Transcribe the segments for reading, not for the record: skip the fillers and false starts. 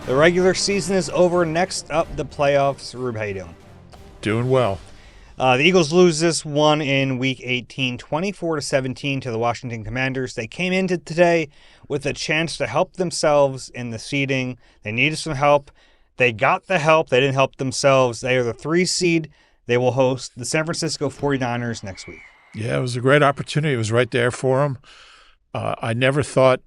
The regular season is over. Next up, the playoffs. Rube, how you doing? Doing well. The Eagles lose this one in Week 18, 24-17 to the Washington Commanders. They came into today with a chance to help themselves in the seeding. They needed some help. They got the help. They didn't help themselves. They are the 3 seed. They will host the San Francisco 49ers next week. Yeah, it was a great opportunity. It was right there for them. I never thought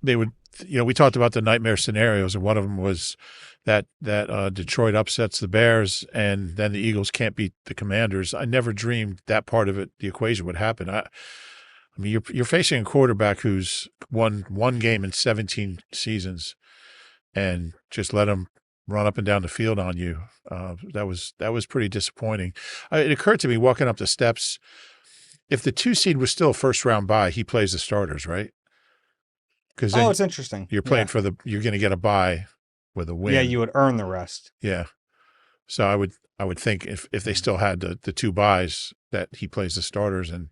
they would. We talked about the nightmare scenarios, and one of them was that Detroit upsets the Bears, and then the Eagles can't beat the Commanders. I never dreamed that part of it, the equation, would happen. I mean, you're facing a quarterback who's won one game in 17 seasons, and just let him run up and down the field on you. That was pretty disappointing. It occurred to me walking up the steps, if the 2 seed was still a first round bye, he plays the starters, right? Because it's interesting. You're playing you're going to get a bye with a win. Yeah, you would earn the rest. Yeah. So I would think if they still had the 2 byes that he plays the starters and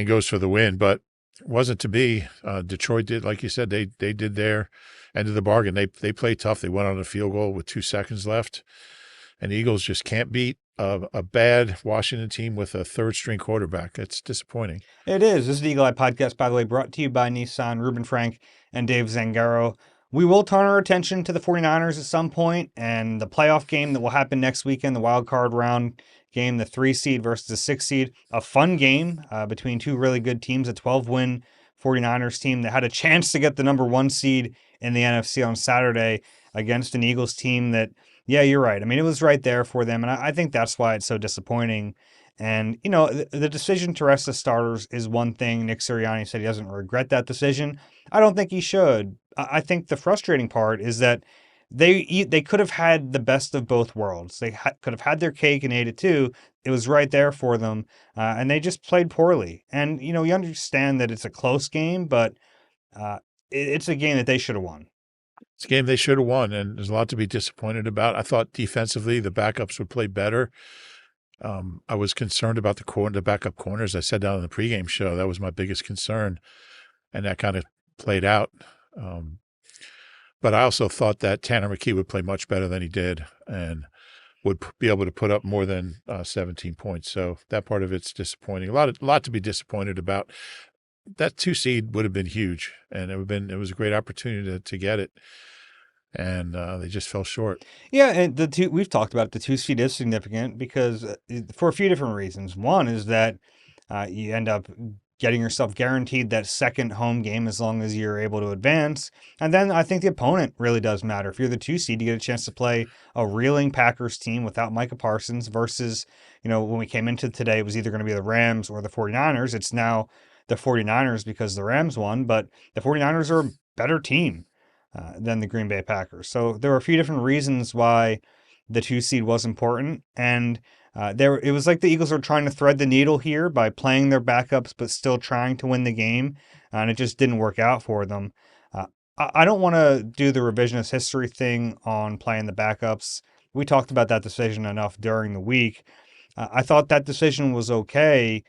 goes for the win, but it wasn't to be. Detroit did, like you said, they did their end of the bargain. They played tough. They went on a field goal with 2 seconds left, and the Eagles just can't beat a bad Washington team with a third-string quarterback. It's disappointing. It is. This is the Eagle Eye Podcast, by the way, brought to you by Nissan, Reuben Frank, and Dave Zangaro. We will turn our attention to the 49ers at some point and the playoff game that will happen next weekend, the wild card round game, the 3 seed versus the 6 seed. A fun game between 2 really good teams, a 12-win 49ers team that had a chance to get the number 1 seed in the NFC on Saturday against an Eagles team that, yeah, you're right. I mean, it was right there for them, and I think that's why it's so disappointing. And, the decision to rest the starters is one thing. Nick Sirianni said he doesn't regret that decision. I don't think he should. I think the frustrating part is that they could have had the best of both worlds. They could have had their cake and ate it too. It was right there for them, and they just played poorly. And, you understand that it's a close game, but it's a game that they should have won. It's a game they should have won, and there's a lot to be disappointed about. I thought defensively the backups would play better. I was concerned about the backup corners. I said that on the pregame show. That was my biggest concern, and that kind of played out. But I also thought that Tanner McKee would play much better than he did and would be able to put up more than 17 points. So that part of it's disappointing. A lot to be disappointed about. That 2 seed would have been huge, and it was a great opportunity to get it. And they just fell short. Yeah, and we've talked about it. The 2 seed is significant because for a few different reasons. One is that you end up getting yourself guaranteed that second home game as long as you're able to advance. And then I think the opponent really does matter. If you're the 2 seed, you get a chance to play a reeling Packers team without Micah Parsons versus, when we came into today, it was either going to be the Rams or the 49ers. It's now the 49ers because the Rams won, but the 49ers are a better team than the Green Bay Packers. So there were a few different reasons why the 2 seed was important. And it was like the Eagles were trying to thread the needle here by playing their backups, but still trying to win the game. And it just didn't work out for them. I don't want to do the revisionist history thing on playing the backups. We talked about that decision enough during the week. I thought that decision was okay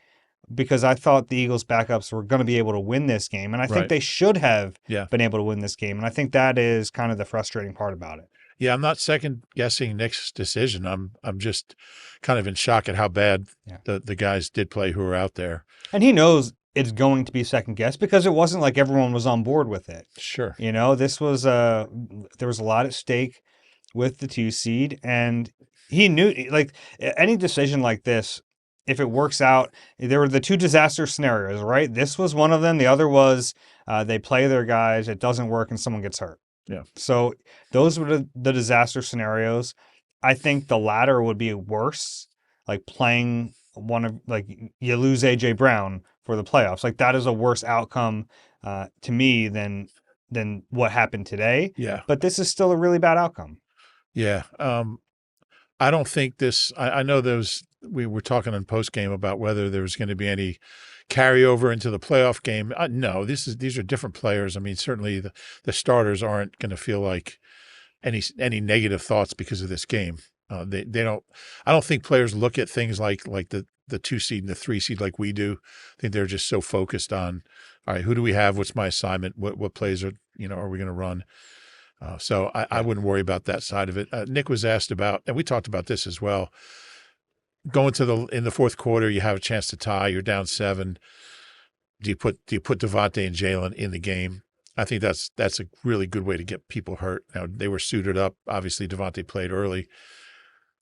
because I thought the Eagles backups were going to be able to win this game. And I think they should have been able to win this game. And I think that is kind of the frustrating part about it. Yeah, I'm not second guessing Nick's decision. I'm just kind of in shock at how bad the guys did play who were out there. And he knows it's going to be second guess because it wasn't like everyone was on board with it. Sure. This was there was a lot at stake with the 2 seed, and he knew, like, any decision like this, if it works out, there were the 2 disaster scenarios, right? This was one of them. The other was they play their guys, it doesn't work, and someone gets hurt. Yeah. So those were the disaster scenarios. I think the latter would be worse, like playing you lose A.J. Brown for the playoffs. Like, that is a worse outcome to me than what happened today. Yeah. But this is still a really bad outcome. Yeah. I don't think this – I know we were talking in postgame about whether there was going to be any carryover into the playoff game. No, these are different players. I mean, certainly the starters aren't going to feel like any negative thoughts because of this game. They don't. I don't think players look at things like the 2 seed and the 3 seed like we do. I think they're just so focused on, all right, who do we have? What's my assignment? What plays are we going to run? So I Yeah. wouldn't worry about that side of it. Nick was asked about, and we talked about this as well. Going to in the fourth quarter, you have a chance to tie. You're down 7. Do you put DeVonta and Jalen in the game? I think that's a really good way to get people hurt. Now they were suited up. Obviously, DeVonta played early.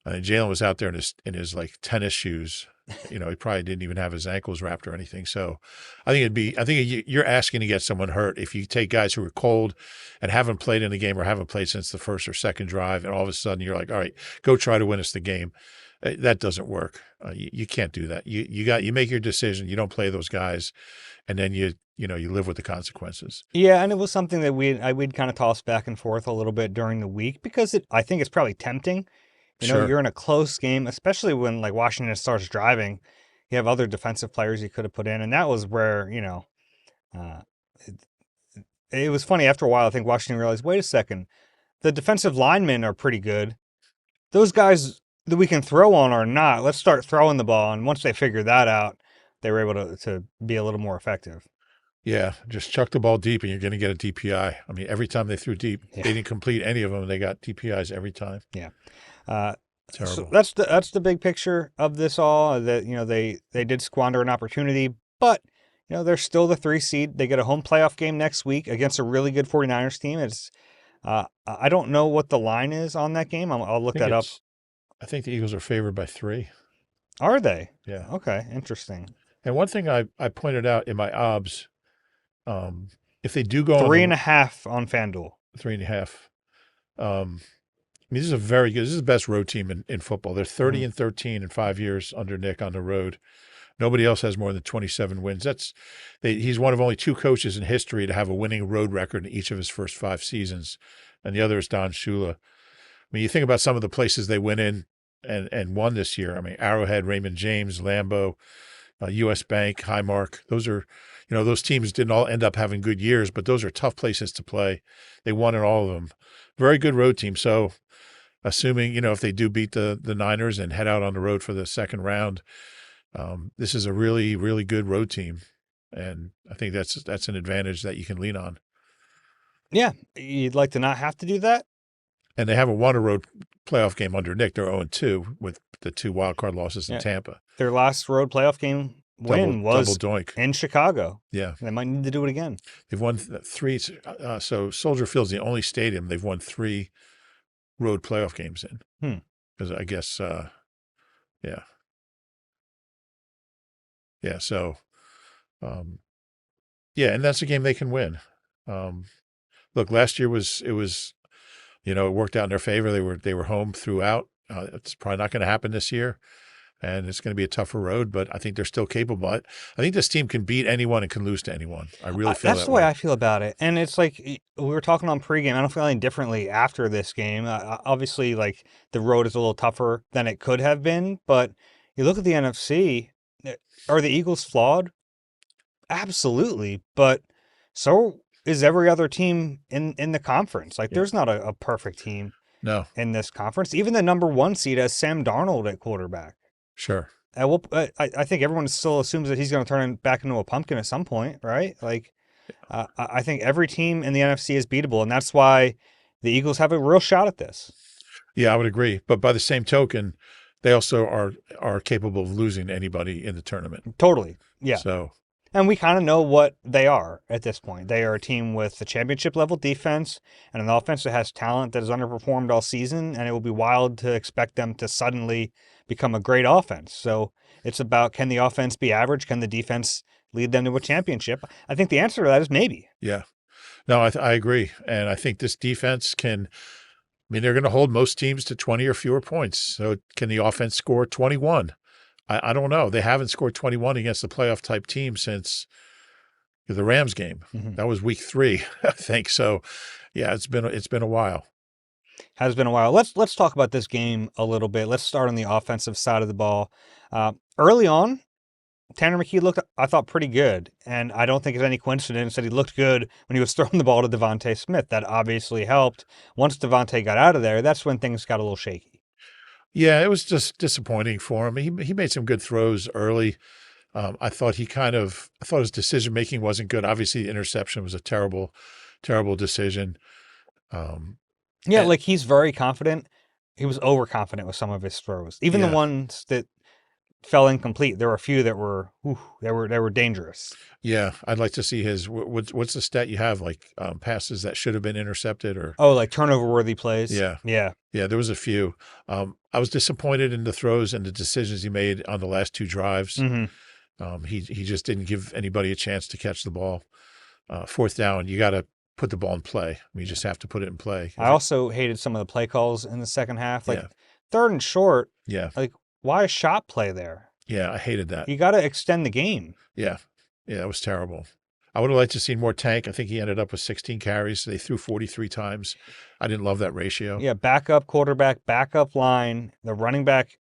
Jalen was out there in his like tennis shoes. He probably didn't even have his ankles wrapped or anything. So I think you're asking to get someone hurt if you take guys who are cold and haven't played in the game or haven't played since the first or second drive, and all of a sudden you're like, all right, go try to win us the game. That doesn't work. You can't do that. You make your decision. You don't play those guys, and then you live with the consequences. Yeah, and it was something that we'd kind of toss back and forth a little bit during the week because I think it's probably tempting. Sure. You're in a close game, especially when like Washington starts driving. You have other defensive players you could have put in, and that was where uh, it, it was funny. After a while, I think Washington realized, wait a second, the defensive linemen are pretty good. Those guys that we can throw on are not. Let's start throwing the ball, and once they figured that out, they were able to be a little more effective. Yeah, just chuck the ball deep and you're going to get a DPI. I mean, every time they threw deep, Yeah, they didn't complete any of them. They got DPIs every time. yeah. Uh, so Terrible. that's the big picture of this all. That they did squander an opportunity, but they're still the 3 seed. They get a home playoff game next week against a really good 49ers team. I don't know what the line is on that game. I'll I look think that up. it's. I think the Eagles are favored by 3. Are they? Yeah. Okay, interesting. And one thing I pointed out in my obs, if they do go on Three the and a half on FanDuel. 3.5, I mean, this is a very good. This is the best road team in football. They're 30-13 in 5 years under Nick on the road. Nobody else has more than 27 wins. He's one of only 2 coaches in history to have a winning road record in each of his first 5 seasons, and the other is Don Shula. I mean, you think about some of the places they went in and won this year. I mean, Arrowhead, Raymond James, Lambeau, U.S. Bank, Highmark. Those are, those teams didn't all end up having good years, but those are tough places to play. They won in all of them. Very good road team. So, assuming if they do beat the Niners and head out on the road for the second round, this is a really, really good road team, and I think that's an advantage that you can lean on. Yeah, you'd like to not have to do that. And they haven't won a road playoff game under Nick. They're 0-2 with the 2 wild card losses in Yeah, Tampa. their last road playoff game Double win double was doink. in Chicago. Yeah, They might need to do it again. they've won 3. So Soldier Field's the only stadium they've won 3 road playoff games in. Because I guess, yeah, yeah. So, yeah, and that's a game they can win. Look, last year it worked out in their favor. They were home throughout. It's probably not going to happen this year, and it's going to be a tougher road. But I think they're still capable. I think this team can beat anyone and can lose to anyone. I really feel That's that the way way. I feel about it. And it's like we were talking on pregame. I don't feel any differently after this game. Obviously, like the road is a little tougher than it could have been. But you look at the NFC. Are the Eagles flawed? Absolutely. But so is every other team in the conference. Like Yeah. there's not a perfect team No, in this conference. Even the number 1 seed has Sam Darnold at quarterback. sure. I think everyone still assumes that he's going to turn back into a pumpkin at some point, right? Like, I think every team in the NFC is beatable, and that's why the Eagles have a real shot at this. Yeah, I would agree. But by the same token, they also are capable of losing to anybody in the tournament. Totally. Yeah. So And we kind of know what they are at this point. They are a team with a championship level defense and an offense that has talent that has underperformed all season, and it will be wild to expect them to suddenly become a great offense. So it's about, can the offense be average? Can the defense lead them to a championship? I think the answer to that is maybe. yeah, no, I agree, and I think this defense can. I mean, they're going to hold most teams to 20 or fewer points. So can the offense score 21? I don't know. They haven't scored 21 against the playoff type team since the Rams game. Mm-hmm. That was week 3, I think. So, yeah, it's been a while. Has been a while. Let's talk about this game a little bit. Let's start on the offensive side of the ball. Early on, Tanner McKee looked, I thought, pretty good. And I don't think it's any coincidence that he looked good when he was throwing the ball to DeVonta Smith. That obviously helped. Once DeVonta got out of there, that's when things got a little shaky. Yeah, it was just disappointing for him. He made some good throws early. I thought his decision making wasn't good. Obviously, the interception was a terrible, terrible decision. Um, Yeah, and like he's very confident. He was overconfident with some of his throws. Even the yeah, ones that fell incomplete, there were a few that were they were dangerous. yeah, I'd like to see his. What's the stat you have? Like passes that should have been intercepted, or Oh, like turnover worthy plays. yeah, Yeah. yeah, there was a few. I was disappointed in the throws and the decisions he made on the last two drives. Hmm. He just didn't give anybody a chance to catch the ball. Fourth down, you got to put the ball in play. You Yeah. just have to put it in play. I also hated some of the play calls in the second half. Like Yeah, third and short, yeah, like why a shot play there? yeah, I hated that. You got to extend the game. Yeah, yeah, it was terrible. I would have liked to see more Tank. I think he ended up with 16 carries. They threw 43 times. I didn't love that ratio. Yeah, backup quarterback, backup line. The running back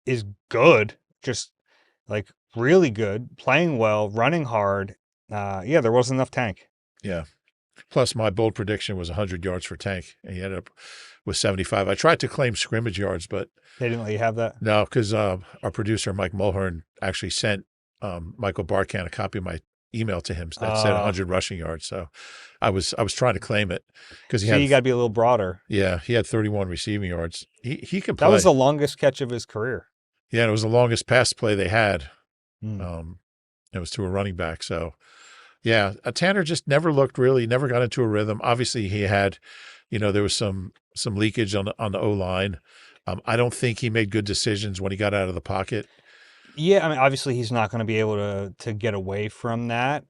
is good, just like really good, playing well, running hard. Yeah, there wasn't enough tank. Yeah. Plus, my bold prediction was 100 yards for Tank, and he ended up with 75. I tried to claim scrimmage yards, but They didn't let you have that. no, because our producer, Mike Mulhern, actually sent Michael Barkan a copy of my email to him that said Uh, 100 rushing yards. So I was trying to claim it because he so had, you got to be a little broader. yeah, he had 31 receiving yards. He can That was play. the longest catch of his career. Yeah, and it was the longest pass play they had. Mm. Um, it was to a running back. So, yeah, Tanner just never got into a rhythm. Obviously, he had, there was some leakage on the O line. I don't think he made good decisions when he got out of the pocket. Yeah, I mean, obviously he's not going to be able to get away from that.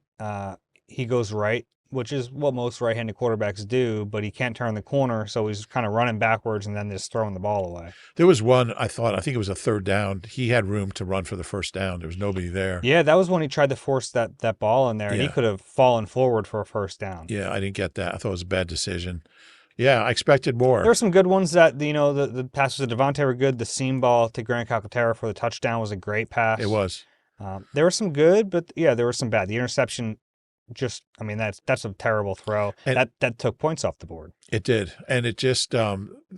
He goes right, which is what most right-handed quarterbacks do, but he can't turn the corner, so he's kind of running backwards and then just throwing the ball away. There was one I think it was a third down. He had room to run for the first down. There was nobody there. Yeah, that was when he tried to force that ball in there, and he Yeah, could have fallen forward for a first down. yeah, I didn't get that. I thought it was a bad decision. Yeah, I expected There more. were some good ones that, the passes to DeVonta were good. The seam ball to Grant Calcaterra for the touchdown was a great It pass. was. There were some good, but yeah, there were some bad. The interception, just, I mean, that's a terrible throw. And That took points off the board. it did. And it just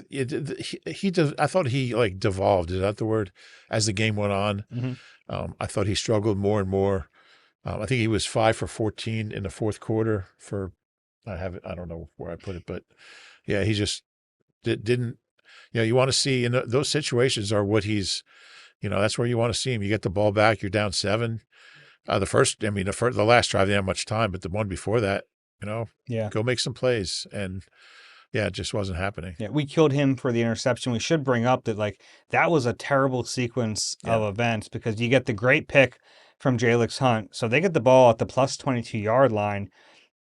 he does. I thought he like devolved, is that the word? As the game went on. Hmm. I thought he struggled more and more. I think he was 5 for 14 in the fourth quarter for I don't know where I put it, but yeah, he just didn't, you want to see in those situations are what he's, that's where you want to see him. You get the ball back, you're down 7. The last drive, they didn't have much time, but the one before that, Yeah. go make some plays. And yeah, it just wasn't happening. Yeah, we killed him for the interception. We should bring up that, like, that was a terrible sequence of Yeah. events because you get the great pick from Jalix Hunt. So they get the ball at the plus 22-yard line.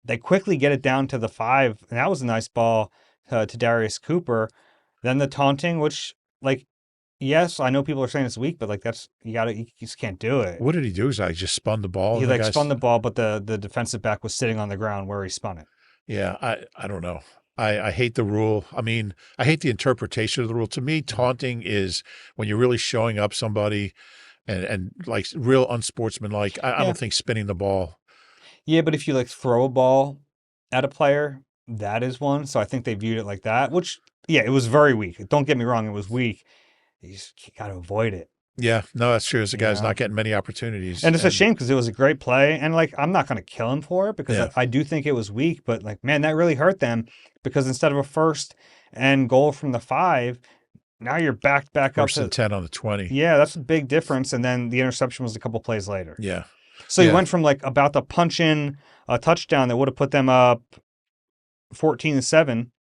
They quickly get it down to the 5, and that was a nice ball to Darius Cooper. Then the taunting, which, like, yes, I know people are saying it's weak, but like you just can't do it. What did he do? Is I just spun the ball. He And the like guys, spun the ball, but the defensive back was sitting on the ground where he spun it. yeah, I don't know. I hate the rule. I mean, I hate the interpretation of the rule. To me, taunting is when you're really showing up somebody and like real unsportsmanlike. I Yeah. don't think spinning the ball. Yeah, but if you like throw a ball at a player, that is one. So I think they viewed it like that, which, yeah, it was very weak. Don't get me wrong, it was weak. You just got to avoid it. Yeah, no, that's true. As a You guy's know? not getting many opportunities. And it's a And shame because it was a great play. And like, I'm not going to kill him for it because yeah, I do think it was weak. But like, man, that really hurt them because instead of a first and goal from the 5, now you're backed back up first and to, 10 on the 20. yeah, that's a big difference. And then the interception was a couple plays later. Yeah, So you yeah, went from like about to punch in a touchdown that would have put them up 14-7.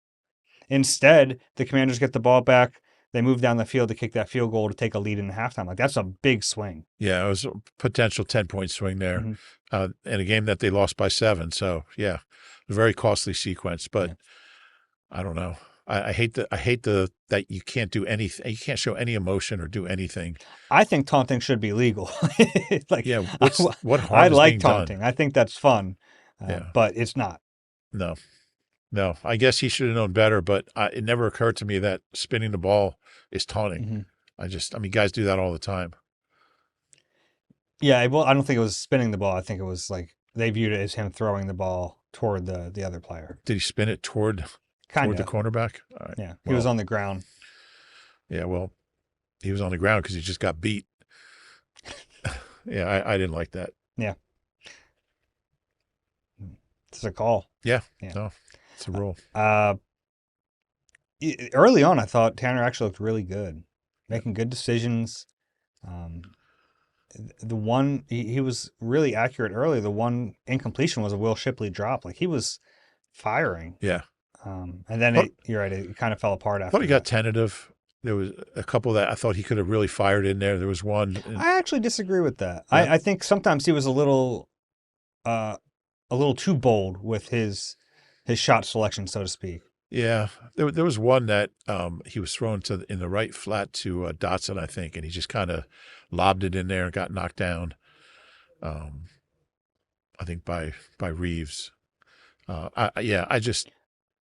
Instead, the Commanders get the ball back. They move down the field to kick that field goal to take a lead in the halftime. Like, that's a big swing. yeah. It was a potential 10-point swing there, Mhm. in a game that they lost by 7. So yeah, a very costly sequence. But Yeah. I don't know. I hate the that you can't do anything. You can't show any emotion or do anything. I think taunting should be legal. Like, Yeah, what I harm is like being done? taunting. I think that's fun, Yeah, but it's not. no, no. I guess he should have known better, but it never occurred to me that spinning the ball is taunting. Mhm. I mean, guys do that all the time. Yeah, well, I don't think it was spinning the ball. I think it was like they viewed it as him throwing the ball toward the other player. Did he spin it toward Kind the of. cornerback? All right. Yeah, he Well, was on the ground. yeah. Well, he was on the ground because he just got beat. Yeah, I didn't like that. Yeah, it's a call. Yeah. Yeah. No. It's the rule. Early on, I thought Tanner actually looked really good, Yep. making good decisions. The one he was really accurate early. The one incompletion was a Will Shipley drop. Like he was firing. Yeah. And then Thought, you're right, it kind of fell apart thought after he got that. tentative. There was a couple that I thought he could have really fired in there. There was one. I actually disagree with that. Yeah. I think sometimes he was uh, a little too bold with his shot selection, so to speak. Yeah, there was one that he was throwing in the right flat to Dotson, I think, and he just kind of lobbed it in there and got knocked down. I think by Reeves.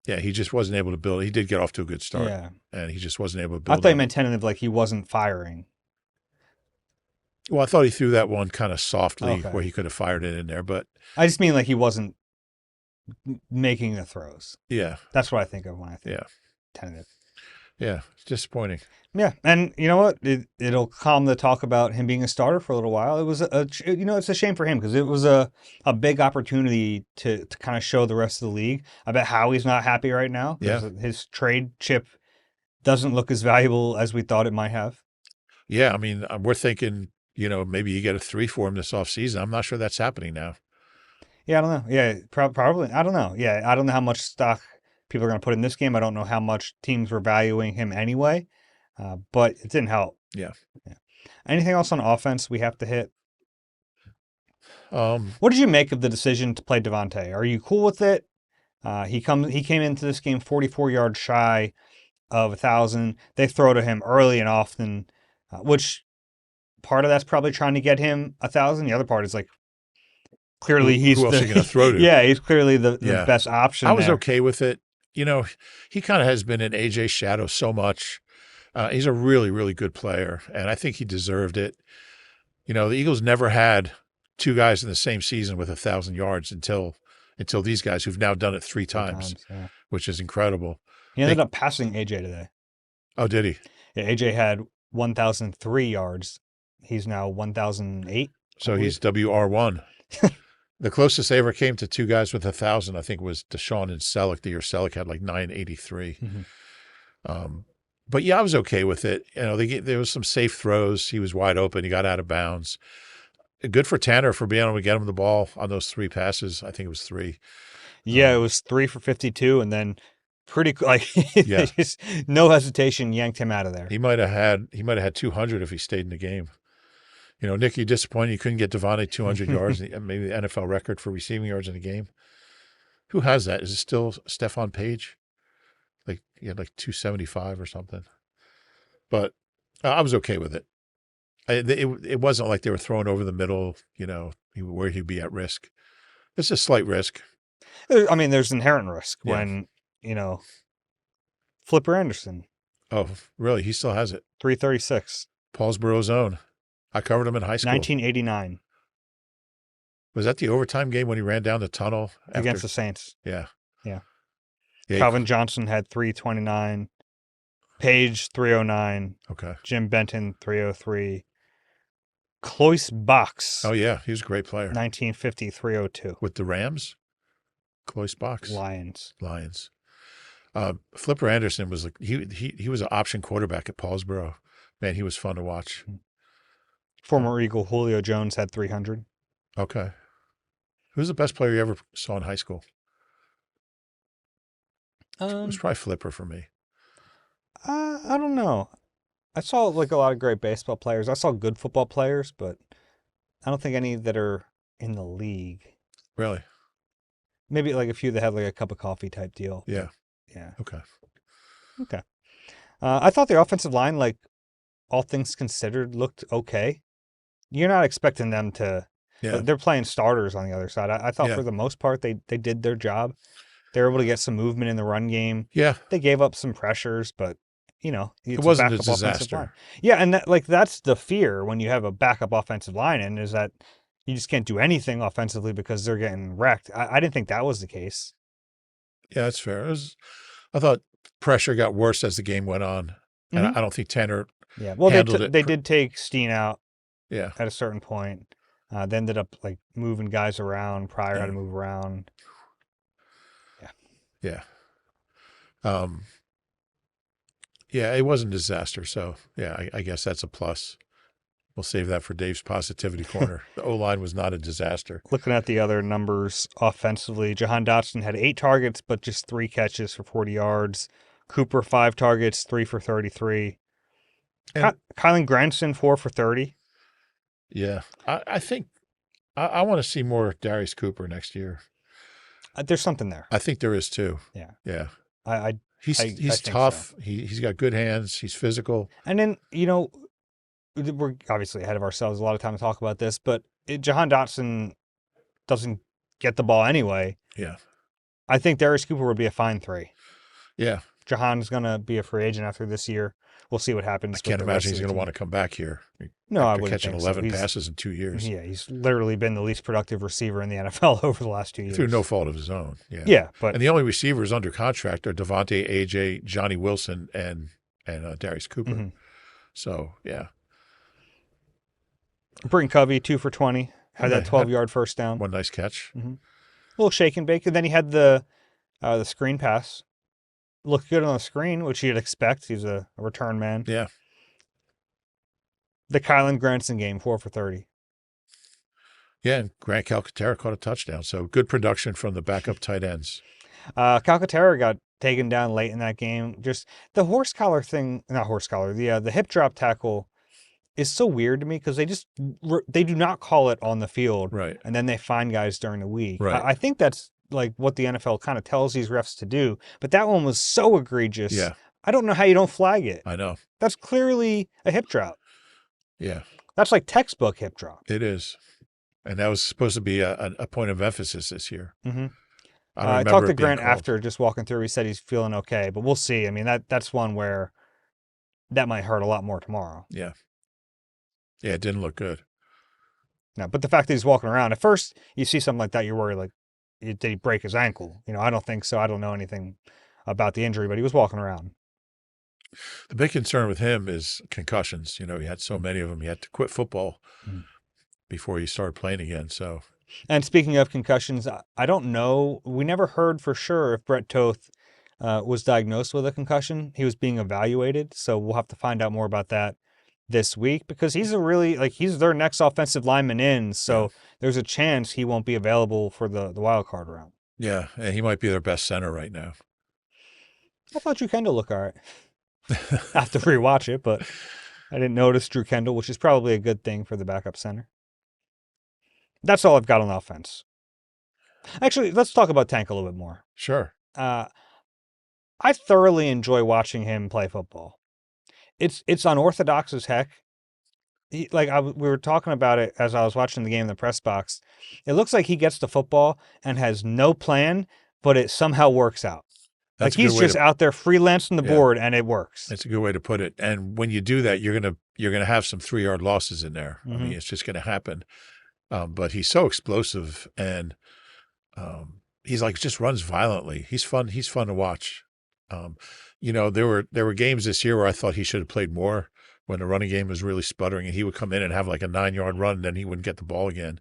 He just wasn't able to build. He did get off to a good start, Yeah, and he just wasn't able to I build thought you on. meant tentative, like he wasn't firing. Well, I thought he threw that one kind of softly Okay, where he could have fired it in there, but I just mean like he wasn't making the throws. yeah, That's what I think of when I think yeah, tentative. yeah, it's disappointing. Yeah, and you know what? It'll calm the talk about him being a starter for a little while. It was it's a shame for him because it was a big opportunity to kind of show the rest of the league. I bet Howie's not happy right now because Yeah, his trade chip doesn't look as valuable as we thought it might have. yeah. I mean, we're thinking, maybe you get a 3 for him this offseason. I'm not sure that's happening now. Yeah, I don't know. Yeah, probably. I don't know. Yeah, I don't know how much stock people are going to put in this game. I don't know how much teams were valuing him anyway, but it didn't help. Yeah. Yeah. Anything else on offense we have to hit? Um, What did you make of the decision to play DeVonta? Are you cool with it? He came into this game 44 yards shy of 1,000. They throw to him early and often, which part of that's probably trying to get him 1,000. The other part is like clearly who else are you going to throw to? yeah, he's clearly the Yeah. best I option was there. okay with it. He kind of has been in AJ's shadow so much. He's a really, really good player, and I think he deserved it. The Eagles never had two guys in the same season with 1,000 yards until these guys who've now done it three times, Yeah. which is incredible. He ended up passing AJ today. Oh, did he? Yeah, AJ had 1,003 yards. He's now 1,008. So he's WR1. The closest they ever came to two guys with 1,000, I think, was Deshaun and Selleck. The year Selleck had like 983. Mm-hmm. But yeah, I was okay with it. There was some safe throws. He was wide open. He got out of bounds. Good for Tanner for being able to get him the ball on those three passes. I think it was three. Yeah, it was 3 for 52, and then Yeah. just no hesitation yanked him out of there. He might have had 200 if he stayed in the game. Nick, you disappointed you couldn't get DeVonta 200 yards, maybe the NFL record for receiving yards in a game. Who has that? Is it still Stephon Page? Like he had like 275 or something. But I was okay with it. It wasn't like they were throwing over the middle, where he'd be at risk. It's a slight risk. I mean, there's inherent risk when, Flipper Anderson. Oh, really? He still has it. 336. Paulsboro's own. I covered him in high school. 1989. Was that the overtime game when he ran down the tunnel? Against the Saints. Yeah. Yeah. Yeah. Calvin Johnson had 329. Page 309. Okay. Jim Benton 303. Cloyce Box. Oh yeah, he was a great player. 1950 302. With the Rams, Cloyce Box. Lions. Flipper Anderson was like he was an option quarterback at Paulsboro. Man, he was fun to watch. Former Eagle Julio Jones had 300. Okay. Who's the best player you ever saw in high school? It was probably Flipper for me. I don't know. I saw like a lot of great baseball players. I saw good football players, but I don't think any that are in the league. Really? Maybe like a few that had like a cup of coffee type deal. Yeah. Yeah. Okay. I thought the offensive line, like all things considered, looked okay. You're not expecting them to. Yeah. They're playing starters on the other side. I thought for the most part they did their job. They were able to get some movement in the run game. Yeah. They gave up some pressures, but it wasn't a disaster. Yeah, and that's the fear when you have a backup offensive line, and is that you just can't do anything offensively because they're getting wrecked. I didn't think that was the case. Yeah, that's fair. I thought pressure got worse as the game went on, and I don't think Tanner. Yeah, well, handled it. They did take Steen out. Yeah. At a certain point, they ended up like moving guys around. Pryor had to move around. Yeah. Yeah, it wasn't a disaster. So, yeah, I guess that's a plus. We'll save that for Dave's positivity corner. The O-line was not a disaster. Looking at the other numbers offensively, Jahan Dotson had 8 targets, but just 3 catches for 40 yards. Cooper, 5 targets, 3 for 33. And Kylan Granson, 4 for 30. yeah, I think I want to see more Darius Cooper next year. There's something there. I think there is too. Yeah. Yeah. I He's think tough. so. He's got good hands. He's physical. And then, we're obviously ahead of ourselves a lot of time to talk about this, but Jahan Dotson doesn't get the ball anyway. Yeah. I think Darius Cooper would be a fine 3. Yeah. Jahan's going to be a free agent after this year. We'll see what happens. I can't imagine he's going to want to come back here. No, I after wouldn't catching think 11 so. passes in 2 years. Yeah, he's literally been the least productive receiver in the NFL over the last 2 years. Through no fault of his own. Yeah. Yeah, but and the only receivers under contract are DeVonta, AJ, Johnny Wilson, and Darius Cooper. Mm-hmm. So, yeah. Britton Covey, 2 for 20. Had that 12-yard first down. One nice catch. Mm-hmm. A little shake and bake. And then he had the screen pass. Looked good on the screen, which you'd expect. He's a return man. Yeah. The Kylan Granson game, 4 for 30. Yeah, and Grant Calcaterra caught a touchdown. So good production from the backup tight ends. Calcaterra got taken down late in that game. Just the horse collar thing, not horse collar, the hip drop tackle is so weird to me because they do not call it on the field. Right. And then they find guys during the week. Right. I think that's like what the NFL kind of tells these refs to do. But that one was so egregious. Yeah. I don't know how you don't flag it. I know. That's clearly a hip drop. Yeah. That's like textbook hip drop. It is. And that was supposed to be a point of emphasis this year. Mm-hmm. I talked to Grant after, just walking through. He said he's feeling okay, but we'll see. I mean, that's one where that might hurt a lot more tomorrow. Yeah. Yeah, it didn't look good. No, but the fact that he's walking around, at first you see something like that, you're worried, like, did he break his ankle? I don't think so. I don't know anything about the injury, but he was walking around. The big concern with him is concussions. He had so many of them. He had to quit football before he started playing again. So, and speaking of concussions, I don't know. We never heard for sure if Brett Toth was diagnosed with a concussion. He was being evaluated, so we'll have to find out more about that this week because he's he's their next offensive lineman in. So there's a chance he won't be available for the wild card round. Yeah, and he might be their best center right now. I thought Drew Kendall looked all right. I have to rewatch it, but I didn't notice Drew Kendall, which is probably a good thing for the backup center. That's all I've got on offense. Actually, let's talk about Tank a little bit more. Sure. I thoroughly enjoy watching him play football. It's unorthodox as heck. We were talking about it as I was watching the game in the press box. It looks like he gets the football and has no plan, but it somehow works out. That's like he's just out there freelancing the board and it works. That's a good way to put it. And when you do that, you're gonna have some 3-yard losses in there. I mean, it's just gonna happen. But he's so explosive and he's just runs violently. He's fun to watch. There were games this year where I thought he should have played more when the running game was really sputtering and he would come in and have like a 9-yard run and then he wouldn't get the ball again.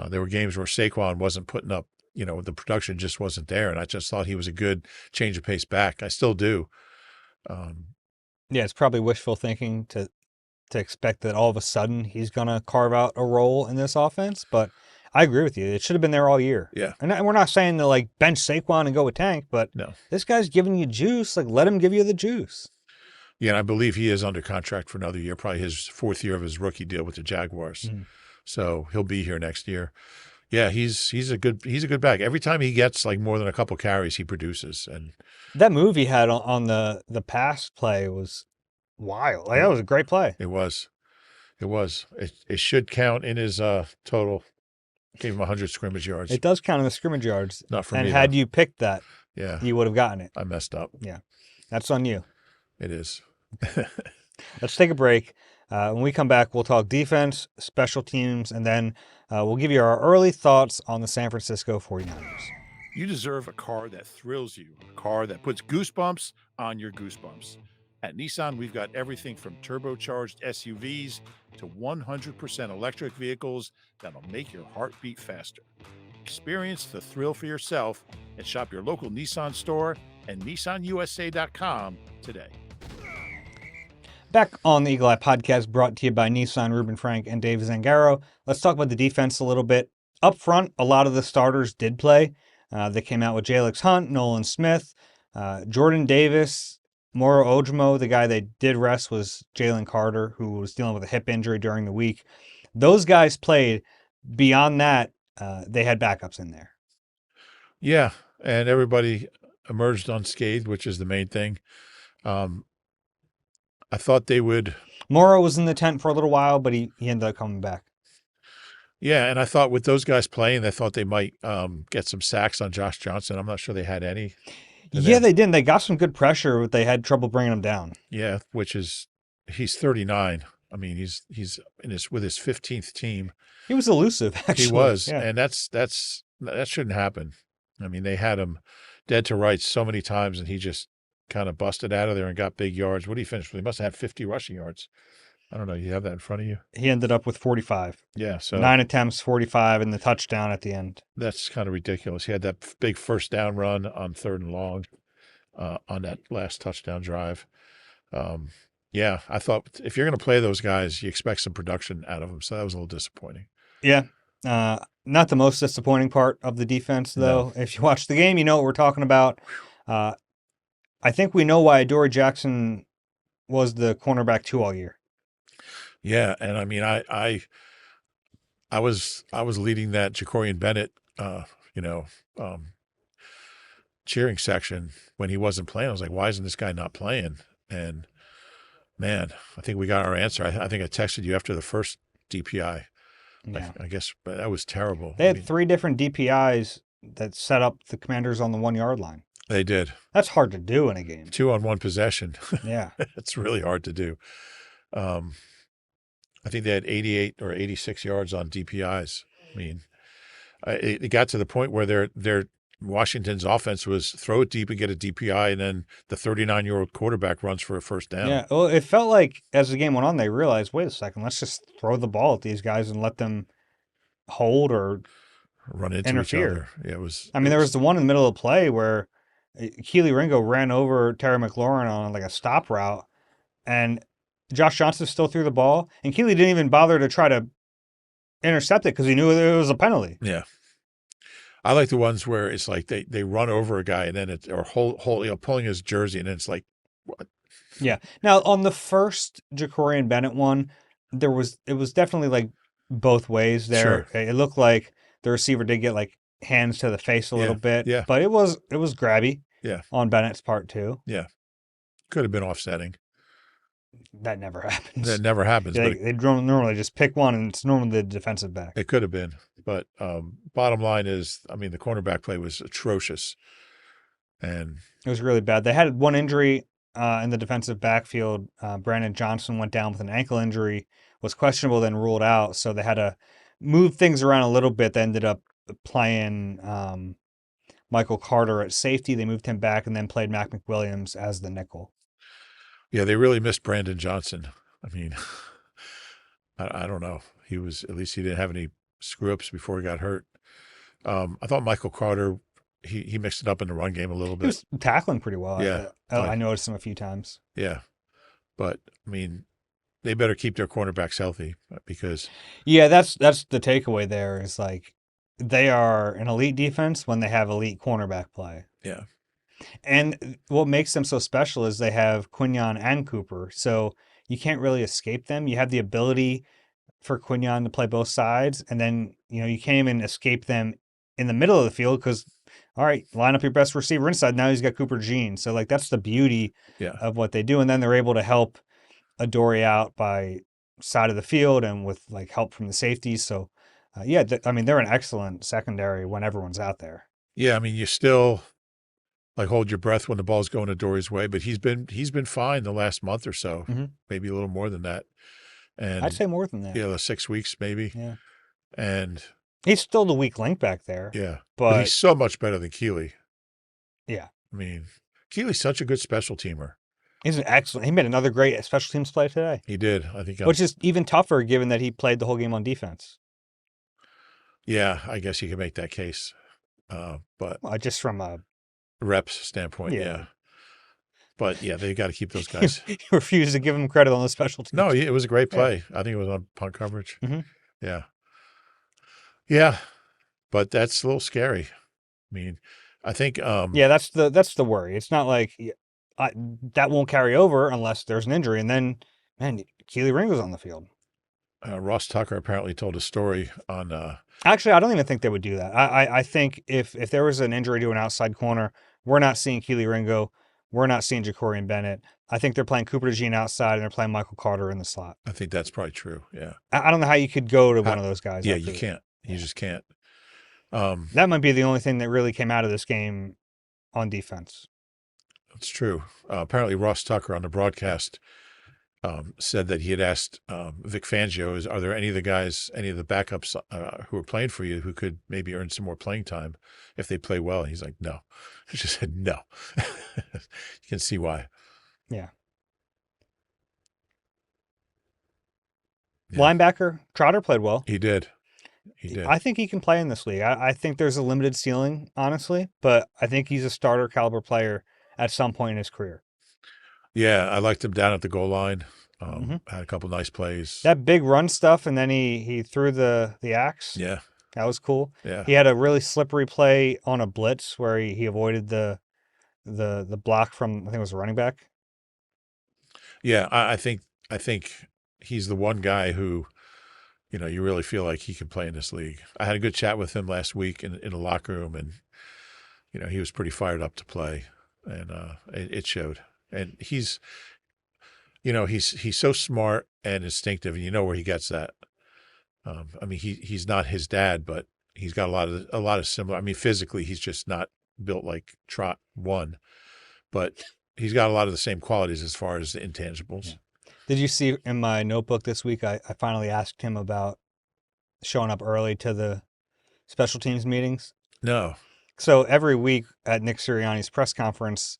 There were games where Saquon wasn't putting up, the production just wasn't there. And I just thought he was a good change of pace back. I still do. Yeah, it's probably wishful thinking to expect that all of a sudden he's going to carve out a role in this offense. But I agree with you. It should have been there all year. Yeah. And we're not saying to bench Saquon and go with Tank, but no, this guy's giving you juice. Let him give you the juice. Yeah, and I believe he is under contract for another year, probably his 4th year of his rookie deal with the Jaguars. So he'll be here next year. Yeah, he's a good back. Every time he gets more than a couple carries, he produces. And that move he had on the pass play was wild. That was a great play. It was. It should count in his total. Gave him 100 scrimmage yards. It does count in the scrimmage yards. Not for me. And had you picked that, you would have gotten it. I messed up. Yeah, that's on you. It is. Let's take a break. When we come back, we'll talk defense, special teams, and then we'll give you our early thoughts on the San Francisco 49ers. You deserve a car that thrills you, a car that puts goosebumps on your goosebumps. At Nissan, we've got everything from turbocharged SUVs to 100% electric vehicles that'll make your heart beat faster. Experience the thrill for yourself and shop your local Nissan store and nissanusa.com today. Back on the Eagle Eye Podcast, brought to you by Nissan, Reuben Frank, and Dave Zangaro. Let's talk about the defense a little bit. Up front, a lot of the starters did play. They came out with Jalix Hunt, Nolan Smith, Jordan Davis, Moro Ojimo. The guy they did rest was Jalen Carter, who was dealing with a hip injury during the week. Those guys played. Beyond that, they had backups in there. Yeah, and everybody emerged unscathed, which is the main thing. I thought they would. Moro was in the tent for a little while, but he ended up coming back. Yeah, and I thought with those guys playing, I thought they might get some sacks on Josh Johnson. I'm not sure they had any. Yeah, they didn't. They got some good pressure, but they had trouble bringing him down. Yeah, which is he's 39. I mean, he's with his 15th team. He was elusive, actually. He was, yeah. and that shouldn't happen. I mean, they had him dead to rights so many times, and he just kind of busted out of there and got big yards. What did he finish with? He must have had 50 rushing yards. I don't know. You have that in front of you? He ended up with 45. Yeah, so 9 attempts, 45, and the touchdown at the end. That's kind of ridiculous. He had that big first down run on 3rd and long on that last touchdown drive. Yeah, I thought if you're going to play those guys, you expect some production out of them. So that was a little disappointing. Yeah. Not the most disappointing part of the defense, though. No. If you watch the game, you know what we're talking about. I think we know why Adoree Jackson was the cornerback 2 all year. Yeah, and I mean, I was leading that Jacorian Bennett, cheering section when he wasn't playing. I was like, why isn't this guy not playing? And man, I think we got our answer. I think I texted you after the first DPI. Yeah. I guess, but that was terrible. They had 3 different DPIs that set up the Commanders on the 1-yard line. They did. That's hard to do in a game. 2 on 1 possession. Yeah. It's really hard to do. I think they had 88 or 86 yards on DPIs. I mean, it got to the point where their Washington's offense was throw it deep and get a DPI, and then the 39-year-old quarterback runs for a first down. Yeah, well, it felt like as the game went on, they realized, wait a second, let's just throw the ball at these guys and let them hold or run into interfere. each other. Yeah, it was. I mean, there was the one in the middle of the play where Keely Ringo ran over Terry McLaurin on like a stop route, and Josh Johnson still threw the ball, and Keely didn't even bother to try to intercept it because he knew it was a penalty. Yeah. I like the ones where it's like they run over a guy and then it's or pulling his jersey and then it's like what? Yeah. Now on the first Jacorian Bennett one, it was definitely like both ways there. Sure. It looked like the receiver did get like hands to the face a little bit. Yeah. But it was grabby. Yeah. On Bennett's part too. Yeah. Could have been offsetting. That never happens. That never happens. They normally just pick one, and it's normally the defensive back. It could have been. But bottom line is, I mean, the cornerback play was atrocious. And it was really bad. They had one injury in the defensive backfield. Brandon Johnson went down with an ankle injury, was questionable, then ruled out. So they had to move things around a little bit. They ended up playing Michael Carter at safety. They moved him back and then played Mac McWilliams as the nickel. Yeah, they really missed Brandon Johnson. I mean, I don't know. He was, at least he didn't have any screw-ups before he got hurt. I thought Michael Carter, he mixed it up in the run game a little bit. He was tackling pretty well. Yeah. I noticed him a few times. Yeah. But, I mean, they better keep their cornerbacks healthy because. Yeah, that's the takeaway there is like they are an elite defense when they have elite cornerback play. Yeah. And what makes them so special is they have Quinyon and Cooper. So you can't really escape them. You have the ability for Quinyon to play both sides. And then, you can't even escape them in the middle of the field because, all right, line up your best receiver inside. Now he's got Cooper Jean. So, like, that's the beauty of what they do. And then they're able to help Adoree out by side of the field and with, like, help from the safeties. So, they're an excellent secondary when everyone's out there. Yeah, I mean, you still – like hold your breath when the ball's going Adoree's way, but he's been fine the last month or so, maybe a little more than that. And I'd say more than that. Yeah, the 6 weeks maybe. Yeah, and he's still the weak link back there. Yeah, but he's so much better than Keely. Yeah, I mean, Keely's such a good special teamer. He's an excellent. He made another great special teams play today. He did, I think, which is even tougher given that he played the whole game on defense. Yeah, I guess you can make that case. But Well, just from a reps standpoint, yeah, yeah. But yeah, they got to keep those you guys. refuse to give him credit on the special No, teams. it was a great Yeah. play. I think it was on punt coverage. hmm Yeah. Yeah. But that's a little scary. I mean, I think Yeah, that's the worry. It's not like that won't carry over unless there's an injury, and then man, Keely Ringo's on the field. Ross Tucker apparently told a story on Actually, I don't even think they would do that. I think if there was an injury to an outside corner, we're not seeing Keely Ringo, we're not seeing Jacorian Bennett. I think they're playing Cooper DeJean outside and they're playing Michael Carter in the slot. I think that's probably true. Yeah. I don't know how you could go to one How- of those guys. yeah, After you can't. You just can't. Um, that might be the only thing that really came out of this game on defense. it's true. Apparently, Ross Tucker on the broadcast said that he had asked Vic Fangio, "Are there any of the guys, any of the backups who are playing for you who could maybe earn some more playing time if they play well?" And he's like, "No." He just said no. You can see why. Yeah. Yeah. Linebacker Trotter played well. He did. He did. I think he can play in this league. I think there's a limited ceiling, honestly, but I think he's a starter caliber player at some point in his career. Yeah, I liked him down at the goal line. Mhm. Had a couple nice plays. That big run stuff, and then he threw the axe. Yeah, That was cool. yeah, He had a really slippery play on a blitz where he avoided the block from, I think it was a running back. yeah. I think he's the one guy who, you really feel like he can play in this league. I had a good chat with him last week in the locker room, and he was pretty fired up to play, and it showed. And he's so smart and instinctive, and you know where he gets that. I mean, he's not his dad, but he's got a lot of similar. I mean, physically, he's just not built like Trot one, but he's got a lot of the same qualities as far as the intangibles. Yeah. Did you see in my notebook this week, I finally asked him about showing up early to the special teams meetings? No. So every week at Nick Sirianni's press conference,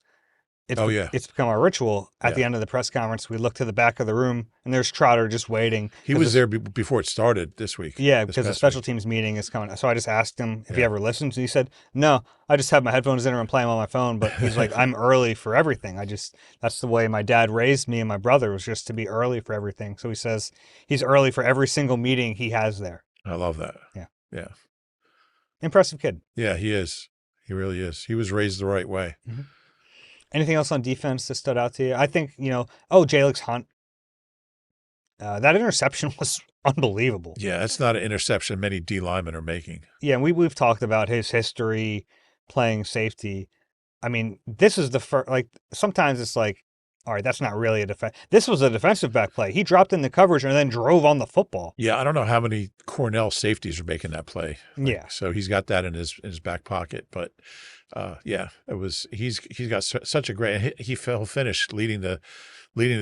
Oh yeah. it's become a ritual. At the Yeah. end of the press conference, we look to the back of the room, and there's Trotter just waiting. He was there before it started this week. Yeah, this because the past special week. teams meeting is coming. So I just asked him if he Yeah. ever listens, and he said, "No, I just have my headphones in and I'm playing on my phone." But he's like, "I'm early for everything. That's the way my dad raised me and my brother, was just to be early for everything." So he says he's early for every single meeting he has there. I love that. Yeah. Yeah. Impressive kid. Yeah, he is. He really is. He was raised the right way. Mm-hmm. Anything else on defense that stood out to you? I think, Jalix Hunt. That interception was unbelievable. Yeah, that's not an interception many D linemen are making. Yeah, and we've talked about his history playing safety. I mean, this is the first, like, sometimes it's like, all right, that's not really a defense. This was a defensive back play. He dropped in the coverage and then drove on the football. Yeah, I don't know how many Cornell safeties are making that play. Yeah. So he's got that in his back pocket. But yeah, he's got such a great. He'll finish leading the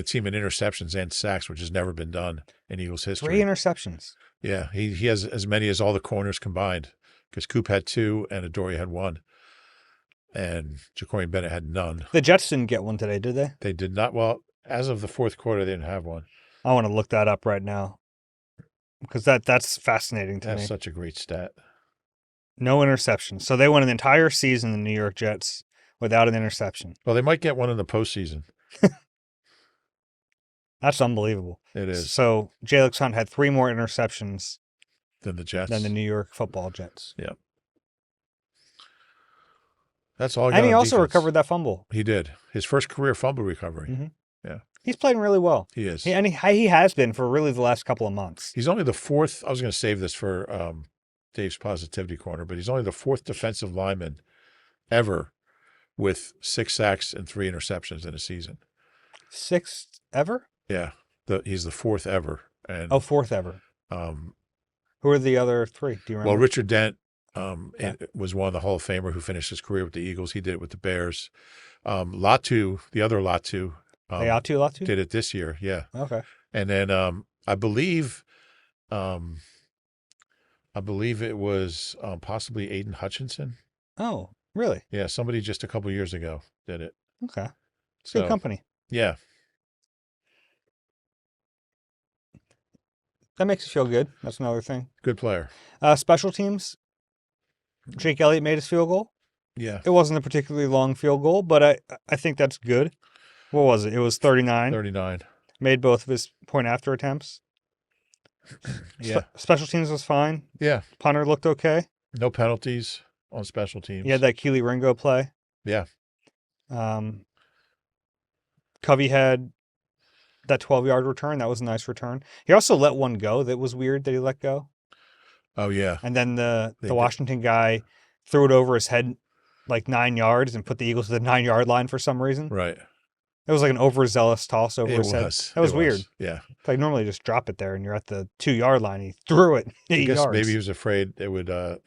team in interceptions and sacks, which has never been done in Eagles history. 3 interceptions. Yeah, he has as many as all the corners combined, because Coop had 2 and Adoree had 1. And Jacorian Bennett had none. The Jets didn't get one today, did they? They did not. Well, as of the fourth quarter, they didn't have one. I want to look that up right now because that's fascinating to me. That's such a great stat. No interceptions. So they won an entire season, the New York Jets, without an interception. Well, they might get one in the postseason. That's unbelievable. It is. So Jalix Hunt had 3 more interceptions Than the Jets. than the New York Football Jets. Yep. That's all. And he also defense. recovered that fumble. He did. His first career fumble recovery. Mm-hmm. Yeah. He's playing really well. He is. And he has been for really the last couple of months. He's only the 4th. I was going to save this for Dave's Positivity Corner, but he's only the 4th defensive lineman ever with 6 sacks and 3 interceptions in a season. 6th ever? Yeah. He's the 4th ever. And 4th ever. Who are the other 3? Do you remember? Well, Richard Dent was one of the Hall of Famer who finished his career with the Eagles. He did it with the Bears. Latu, the other Latu, Latu? did it this year. Yeah. Okay. And then I believe it was possibly Aiden Hutchinson. Oh, really? Yeah, somebody just a couple years ago did it. Okay. So, Good company. Yeah. That makes you feel good. That's another thing. Good player. Special teams. Jake Elliott made his field goal. Yeah. It wasn't a particularly long field goal, but I think that's good. What was it? It was 39. 39. Made both of his point after attempts. Yeah. Special teams was fine. Yeah. Punter looked okay. No penalties on special teams. He had that Keely Ringo play. Yeah. Covey had that 12-yard return. That was a nice return. He also let one go. That was weird that he let go. Oh, yeah. And then the Washington guy threw it over his head like 9 yards and put the Eagles to the 9-yard line for some reason. Right. It was like an overzealous toss over his head. That was weird. Yeah. Like normally just drop it there and you're at the 2-yard line. He threw it 8 I guess yards. maybe he was afraid it would I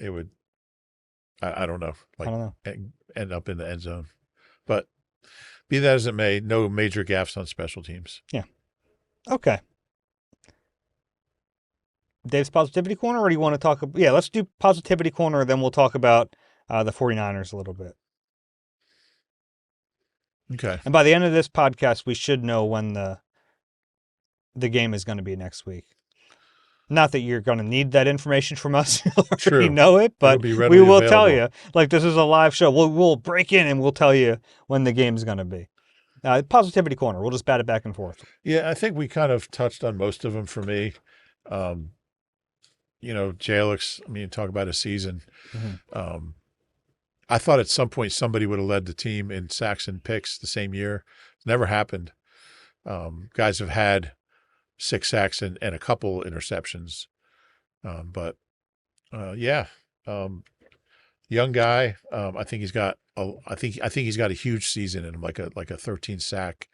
don't know. Like I don't know. end up in the end zone. But be that as it may, no major gaffes on special teams. Yeah. Okay. Dave's Positivity Corner, or do you want to talk? Yeah, let's do Positivity Corner, then we'll talk about the 49ers a little bit. Okay. And by the end of this podcast, we should know when the game is going to be next week. Not that you're going to need that information from us. You already True. know it, but It'll be we readily will tell available. you. Like, this is a live show. We'll break in and we'll tell you when the game is going to be. Positivity Corner. We'll just bat it back and forth. Yeah, I think we kind of touched on most of them for me. Jalix, talk about a season. Mm-hmm. I thought at some point somebody would have led the team in sacks and picks the same year. It never happened. Guys have had 6 sacks and a couple interceptions. Young guy. I think he's got he's got a huge season in him, like a 13 sack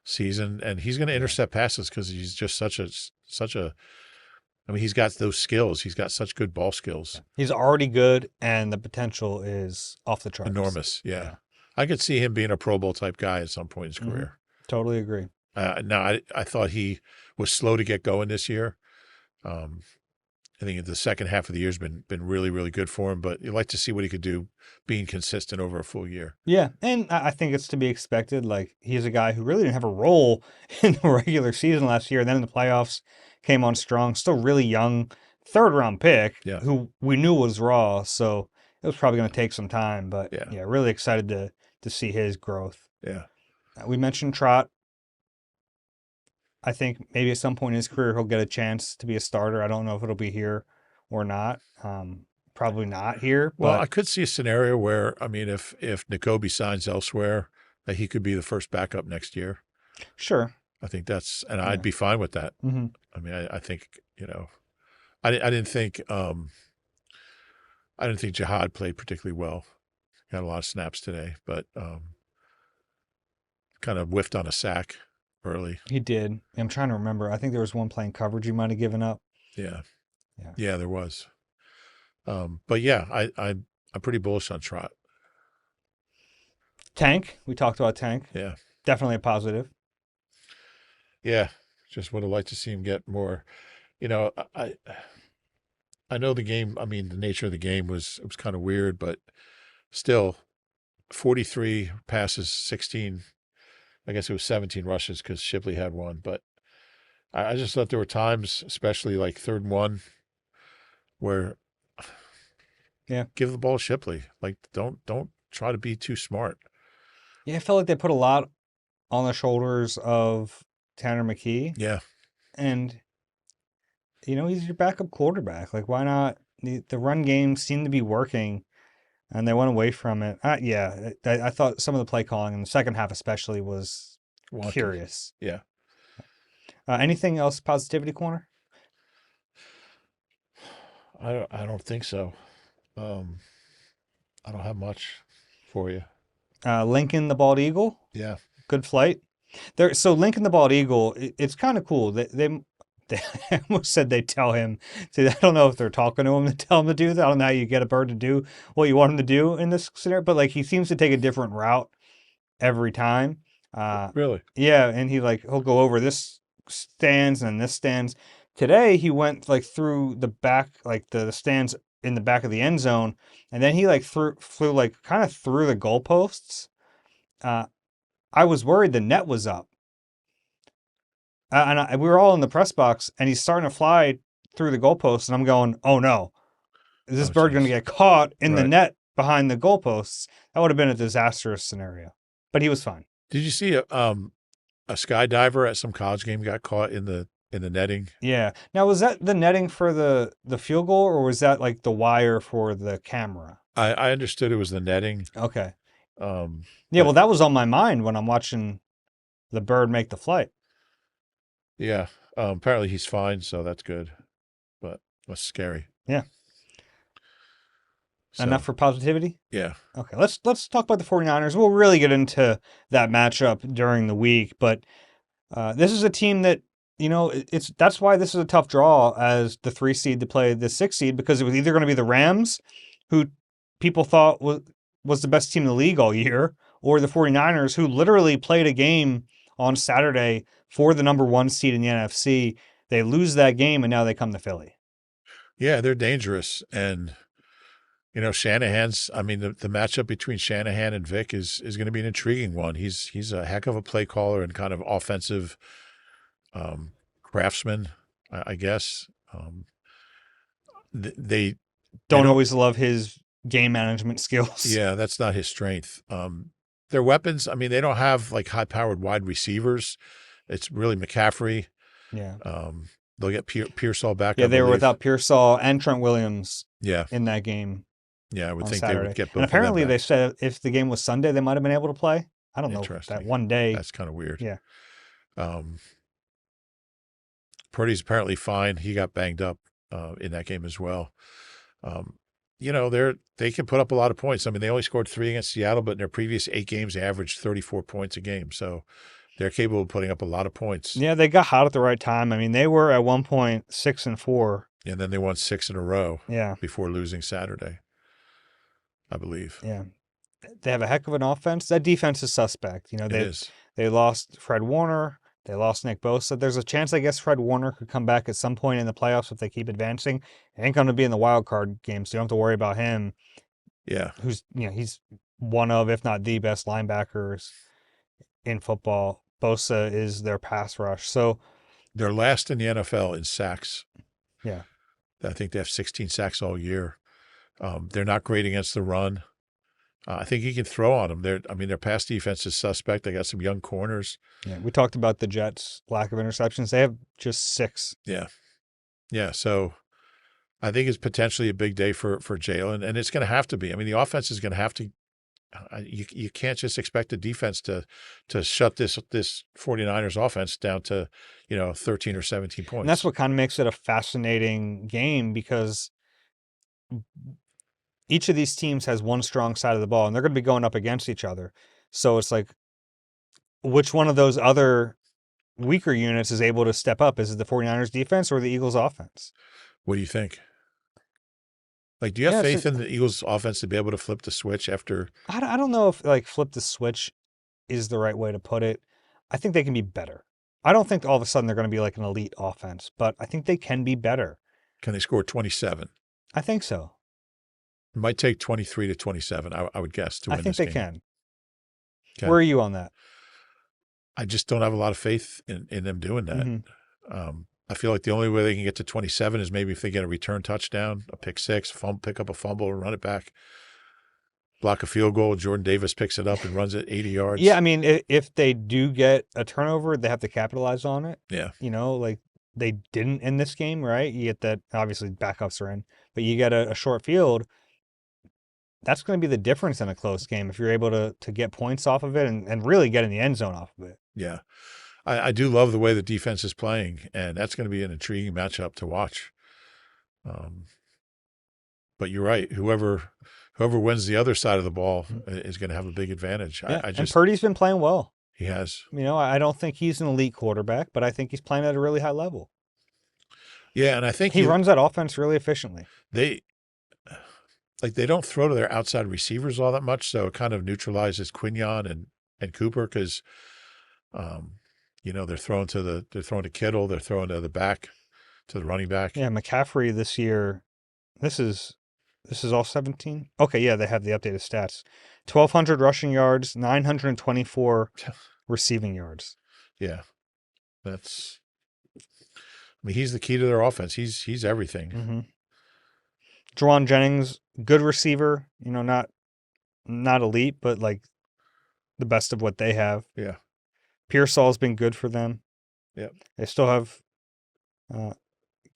season, and he's going to intercept passes because he's just such a. He's got those skills. He's got such good ball skills. He's already good, and the potential is off the charts. Enormous, yeah. I could see him being a Pro Bowl type guy at some point in his career. Totally agree. I thought he was slow to get going this year. I think the second half of the year has been really, really good for him, but you'd like to see what he could do being consistent over a full year. Yeah, and I think it's to be expected. Like, he's a guy who really didn't have a role in the regular season last year, and then in the playoffs came on strong, still really young, 3rd-round pick, who we knew was raw, so it was probably going to take some time, but yeah, really excited to see his growth. Yeah. We mentioned Trot. I think maybe at some point in his career he'll get a chance to be a starter. I don't know if it'll be here or not. Probably not here. Well, but I could see a scenario where, if Nakobe signs elsewhere, that he could be the first backup next year. Sure. I think I'd be fine with that. Mm-hmm. I think, I didn't think Jihad played particularly well. Got a lot of snaps today, but kind of whiffed on a sack early. He did. I'm trying to remember. I think there was one playing coverage he might have given up. Yeah, there was. But yeah, I'm pretty bullish on Trot. Tank. We talked about Tank. Yeah, definitely a positive. Yeah, just would have liked to see him get more. I know the game. The nature of the game was kind of weird, but still, 43 passes, 16. I guess it was 17 rushes because Shipley had one. But I just thought there were times, especially like 3rd and 1, where give the ball to Shipley. Like don't try to be too smart. Yeah, I felt like they put a lot on the shoulders of Tanner McKee. Yeah. And, he's your backup quarterback. Like, why not? The run game seemed to be working, and they went away from it. I thought some of the play calling in the second half especially was curious. Yeah. Anything else, Positivity Corner? I don't think so. I don't have much for you. Lincoln the Bald Eagle. Yeah. Good flight. So Lincoln the Bald Eagle, it's kind of cool. They almost said they tell him to, I don't know if they're talking to him to tell him to do that. I don't know how you get a bird to do what you want him to do in this scenario, but like he seems to take a different route every time. Really? Yeah, and he'll go over this stands and this stands. Today he went like through the back, like the stands in the back of the end zone, and then he like flew like kind of through the goalposts. I was worried the net was up. We were all in the press box, and he's starting to fly through the goalposts, and I'm going, oh no, is this Oh, bird going to jeez. get caught in the Right. net behind the goalposts? That would have been a disastrous scenario, but he was fine. Did you see a skydiver at some college game got caught in the netting? Yeah. Now, was that the netting for the field goal, or was that like the wire for the camera? I understood it was the netting. Okay. Um, Yeah, but well, that was on my mind when I'm watching the bird make the flight. yeah, apparently he's fine, so that's good. But that's scary. Yeah. So Enough for positivity? yeah, Okay, let's talk about the 49ers. We'll really get into that matchup during the week, but this is a team that, that's why this is a tough draw as the 3 seed to play the 6 seed, because it was either going to be the Rams, who people thought was the best team in the league all year, or the 49ers, who literally played a game on Saturday for the number 1 seed in the NFC. They lose that game, and now they come to Philly. yeah, they're dangerous, and Shanahan's. I mean, the matchup between Shanahan and Vic is going to be an intriguing one. He's a heck of a play caller and kind of offensive craftsman, I guess. They Don't always love his game management skills. Yeah, that's not his strength. Their weapons, I mean, they don't have like high-powered wide receivers. It's really McCaffrey. Yeah. They'll get Pearsall back. Yeah, I they were believe. without Pearsall and Trent Williams Yeah, in that game yeah, I would on think they Saturday. would get both And of them apparently back. they said if the game was Sunday, they might have been able to play. I don't know, that Interesting. one day. That's kind of weird. Yeah. Purdy's apparently fine. He got banged up in that game as well. They can put up a lot of points. I mean, they only scored 3 against Seattle, but in their previous 8 games, they averaged 34 points a game. So they're capable of putting up a lot of points. Yeah, they got hot at the right time. I mean, they were at one point 6-4. And then they won 6 in a row. Yeah. Before losing Saturday, I believe. Yeah. They have a heck of an offense. That defense is suspect. It is. They lost Fred Warner. They lost Nick Bosa. There's a chance, I guess, Fred Warner could come back at some point in the playoffs if they keep advancing. He ain't going to be in the wild card game, so you don't have to worry about him. Yeah. He's one of, if not the best linebackers in football. Bosa is their pass rush. So they're last in the NFL in sacks. Yeah. I think they have 16 sacks all year. They're not great against the run. I think he can throw on them. Their pass defense is suspect. They got some young corners. Yeah, we talked about the Jets' lack of interceptions. They have just 6. Yeah. Yeah. So I think it's potentially a big day for Jalen, and it's going to have to be. I mean, the offense is going to have to. You can't just expect the defense to shut this 49ers offense down to 13 or 17 points. And that's what kind of makes it a fascinating game, because each of these teams has one strong side of the ball, and they're going to be going up against each other. So it's like, which one of those other weaker units is able to step up? Is it the 49ers defense or the Eagles offense? What do you think? Like, do you have faith in the Eagles offense to be able to flip the switch after? I don't know if flip the switch is the right way to put it. I think they can be better. I don't think all of a sudden they're going to be like an elite offense, but I think they can be better. Can they score 27? I think so. It might take 23 to 27, I would guess, to win this game. I think they can. Okay. Where are you on that? I just don't have a lot of faith in them doing that. Mm-hmm. I feel like the only way they can get to 27 is maybe if they get a return touchdown, a pick six, pick up a fumble, and run it back, block a field goal. Jordan Davis picks it up and runs it 80 yards. Yeah, I mean, if they do get a turnover, they have to capitalize on it. Yeah. Like they didn't in this game, right? You get that, obviously backups are in, but you get a short field. That's going to be the difference in a close game if you're able to get points off of it and really get in the end zone off of it. Yeah. I do love the way the defense is playing, and that's going to be an intriguing matchup to watch. But you're right. Whoever wins the other side of the ball is going to have a big advantage. Yeah. And Purdy's been playing well. He has. I don't think he's an elite quarterback, but I think he's playing at a really high level. Yeah, and I think he runs that offense really efficiently. They don't throw to their outside receivers all that much, so it kind of neutralizes Quignon and Cooper because they're throwing to Kittle, they're throwing to the back, to the running back. Yeah, McCaffrey this year, this is all 17. Okay, yeah, they have the updated stats. 1,200 rushing yards, 924 receiving yards. Yeah. That's. I mean, he's the key to their offense. He's everything. Mm-hmm. Juwan Jennings, good receiver. Not elite, but like the best of what they have. Yeah. Pearsall's been good for them. Yep. They still have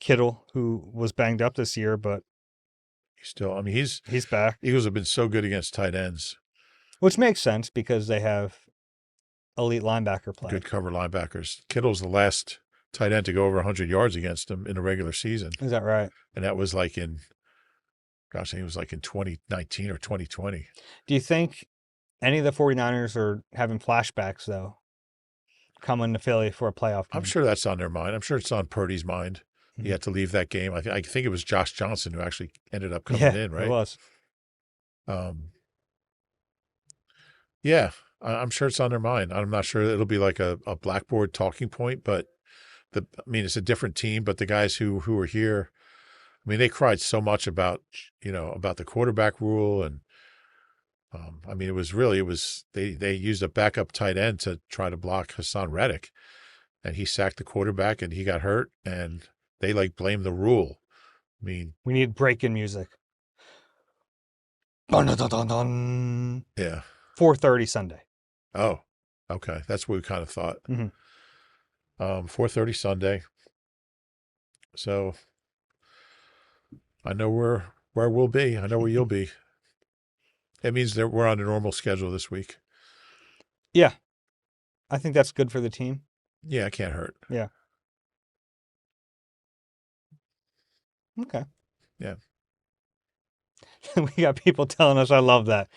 Kittle, who was banged up this year, but he's back. Eagles have been so good against tight ends. Which makes sense because they have elite linebacker play. Good cover linebackers. Kittle's the last tight end to go over 100 yards against them in a regular season. Is that right? And that was like in 2019 or 2020. Do you think any of the 49ers are having flashbacks, though, coming to Philly for a playoff game? I'm sure that's on their mind. I'm sure it's on Purdy's mind. Mm-hmm. He had to leave that game. I think it was Josh Johnson who actually ended up coming in, right? It was. Yeah, I'm sure it's on their mind. I'm not sure it'll be like a blackboard talking point, but it's a different team. But the guys who are here, I mean, they cried so much about the quarterback rule, and it was they used a backup tight end to try to block Hassan Reddick, and he sacked the quarterback, and he got hurt, and they blamed the rule. I mean, we need break-in music. Dun, dun, dun, dun. Yeah. 4:30 Sunday. Oh, okay. That's what we kind of thought. Mm-hmm. 4:30 Sunday. So I know where we'll be. I know where you'll be. It means that we're on a normal schedule this week. Yeah. I think that's good for the team. Yeah, it can't hurt. Yeah. Okay. Yeah. We got people telling us I love that.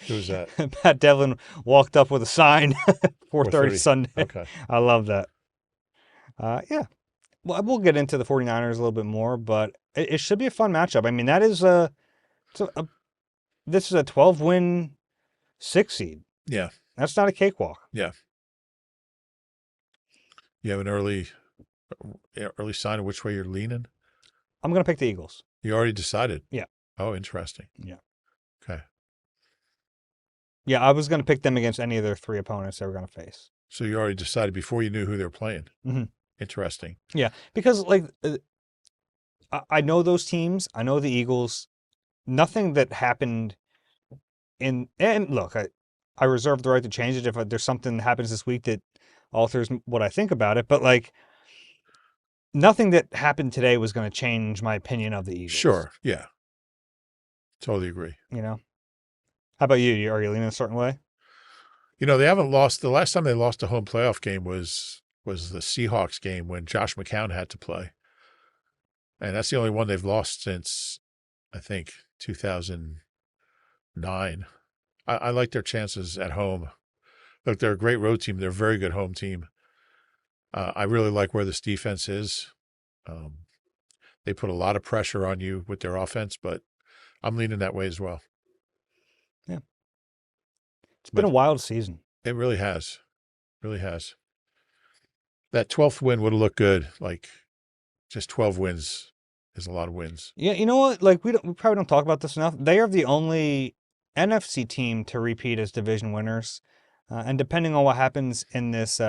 Who's that? Pat Devlin walked up with a sign, 4:30 Sunday. Okay. I love that. Yeah. Well, we'll get into the 49ers a little bit more, but it should be a fun matchup. I mean, this is a 12-win 6 seed. Yeah. That's not a cakewalk. Yeah. You have an early sign of which way you're leaning? I'm going to pick the Eagles. You already decided? Yeah. Oh, interesting. Yeah. Okay. Yeah, I was going to pick them against any of their 3 opponents they were going to face. So you already decided before you knew who they were playing? Mm-hmm. Interesting. Yeah, because I know those teams. I know the Eagles. Nothing that happened and look, I reserve the right to change it if there's something that happens this week that alters what I think about it. But nothing that happened today was going to change my opinion of the Eagles. Sure. Yeah. Totally agree. How about you? Are you leaning a certain way? They haven't lost. The last time they lost a home playoff game was the Seahawks game when Josh McCown had to play. And that's the only one they've lost since, I think, 2009. I like their chances at home. Look, they're a great road team. They're a very good home team. I really like where this defense is. They put a lot of pressure on you with their offense, but I'm leaning that way as well. Yeah. It's been a wild season. It really has. Really has. That 12th win would have looked good. Just 12 wins is a lot of wins. Yeah, you know what? We probably don't talk about this enough. They are the only NFC team to repeat as division winners. And depending on what happens in this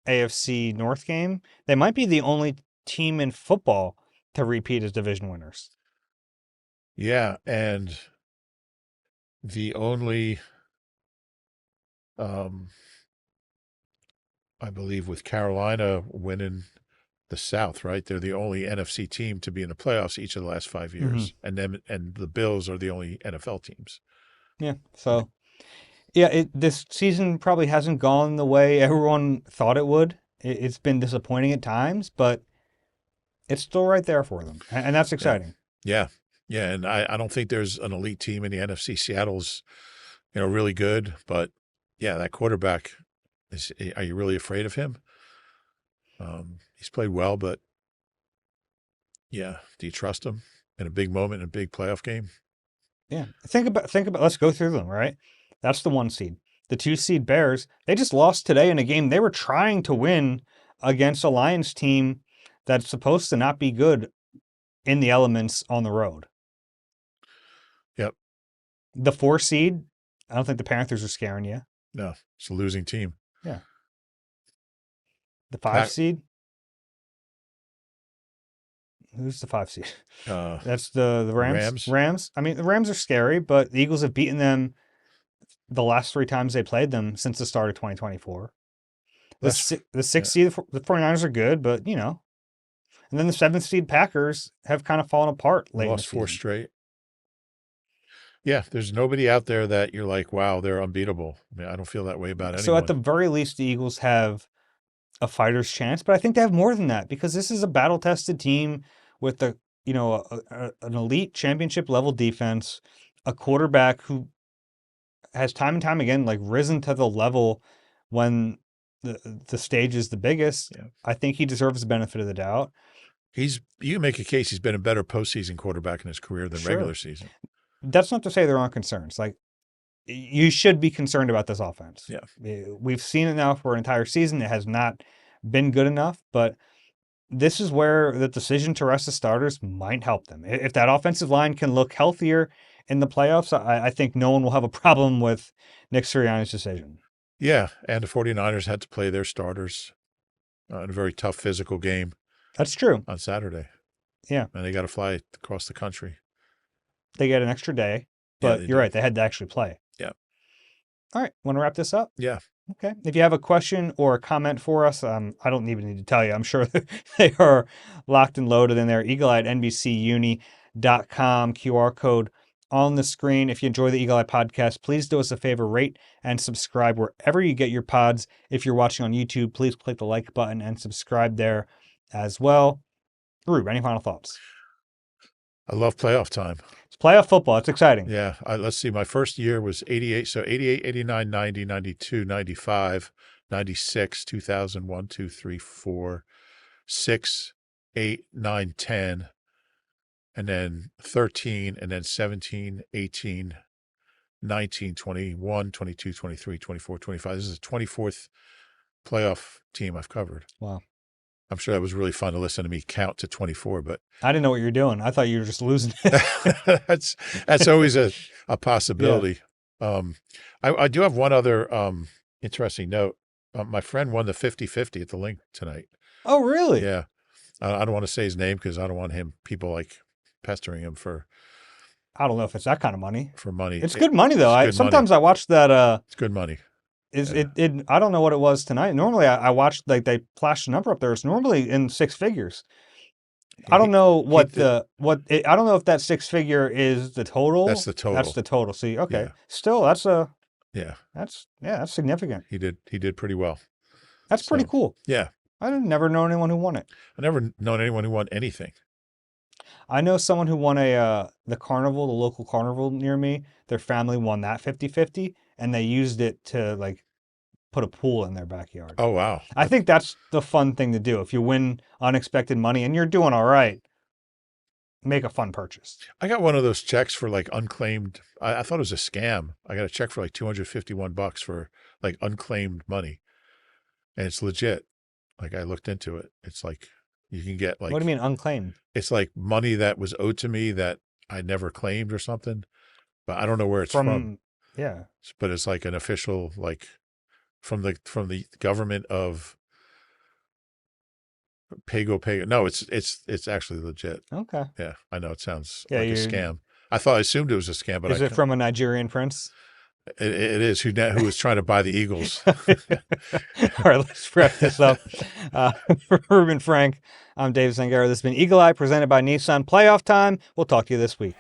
AFC North game, they might be the only team in football to repeat as division winners. Yeah, and the only, I believe with Carolina winning the South, right? They're the only NFC team to be in the playoffs each of the last 5 years. Mm-hmm. And the Bills are the only NFL teams. Yeah. So, yeah, this season probably hasn't gone the way everyone thought it would. It's been disappointing at times, but it's still right there for them. And that's exciting. Yeah. Yeah. And I don't think there's an elite team in the NFC. Seattle's, really good. But, yeah, that quarterback, are you really afraid of him? He's played well, but, yeah, do you trust him in a big moment, in a big playoff game? Yeah. Think about, let's go through them, right? That's the 1 seed. The 2 seed Bears, they just lost today in a game they were trying to win against a Lions team that's supposed to not be good in the elements on the road. Yep. The 4 seed, I don't think the Panthers are scaring you. No, it's a losing team. Yeah. The 5 seed? Who's the 5 seed? That's the Rams. Rams. I mean, the Rams are scary, but the Eagles have beaten them the last 3 times they played them since the start of 2024. The 6th seed, the 49ers are good, but, you know. And then the 7th seed Packers have kind of fallen apart late in the season. Lost 4 straight. Yeah, there's nobody out there that you're like, wow, they're unbeatable. I mean, I don't feel that way about anyone. So at the very least, the Eagles have a fighter's chance, but I think they have more than that because this is a battle-tested team with an elite championship level defense, a quarterback who has time and time again like risen to the level when the stage is the biggest. Yeah. I think he deserves the benefit of the doubt. You can make a case he's been a better postseason quarterback in his career than regular season. That's not to say there aren't concerns. Like, you should be concerned about this offense. Yeah. We've seen it now for an entire season. It has not been good enough, but this is where the decision to rest the starters might help them. If that offensive line can look healthier in the playoffs, I think no one will have a problem with Nick Sirianni's decision. Yeah, and the 49ers had to play their starters in a very tough physical game. That's true. On Saturday. Yeah. And they got to fly across the country. They get an extra day, but you're right. They had to actually play. Yeah. All right. Want to wrap this up? Yeah. Okay. If you have a question or a comment for us, I don't even need to tell you. I'm sure they are locked and loaded in there. Eagle-Eye at NBCUni.com, QR code on the screen. If you enjoy the Eagle-Eye podcast, please do us a favor, rate and subscribe wherever you get your pods. If you're watching on YouTube, please click the like button and subscribe there as well. Reuben, any final thoughts? I love playoff time. It's playoff football. It's exciting. Yeah. Let's see. My first year was 88. So 88, 89, 90, 92, 95, 96, 2000, 1, 2, 3, 4, 6, 8, 9, 10, and then 13, and then 17, 18, 19, 21, 22, 23, 24, 25. This is the 24th playoff team I've covered. Wow. I'm sure that was really fun to listen to me count to 24, but I didn't know what you were doing. I thought you were just losing. that's always a possibility. Yeah. I do have one other interesting note. My friend won the 50-50 at the Link tonight. Oh, really? Yeah. I don't want to say his name because I don't want people like pestering him for. I don't know if it's that kind of money. For money. It's good money though. Sometimes I watch that. It's good money. I don't know what it was tonight. Normally I watched, like, they flashed the number up there. It's normally in 6 figures. I don't know I don't know if that 6 figure is the total. That's the total. That's the total. See, okay. Yeah. Still, that's that's significant. He did pretty well. That's pretty cool. Yeah. I've never known anyone who won it. I've never known anyone who won anything. I know someone who won the local carnival near me. Their family won that 50-50, and they used it to, like, put a pool in their backyard. Oh, wow. I think that's the fun thing to do. If you win unexpected money and you're doing all right, make a fun purchase. I got one of those checks for, like, unclaimed. I thought it was a scam. I got a check for like $251 for, like, unclaimed money, and it's legit. Like, I looked into it. It's like you can get, like. What do you mean unclaimed? It's like money that was owed to me that I never claimed or something, but I don't know where it's from. Yeah. But it's like an official, like, from the government of Pago. No, it's actually legit. Okay. Yeah, I know it sounds like a scam. I assumed it was a scam, but is it from a Nigerian prince? It is who was trying to buy the Eagles. All right, let's wrap this up. For Reuben Frank, I'm Dave Zangaro. This has been Eagle Eye presented by Nissan. Playoff time. We'll talk to you this week.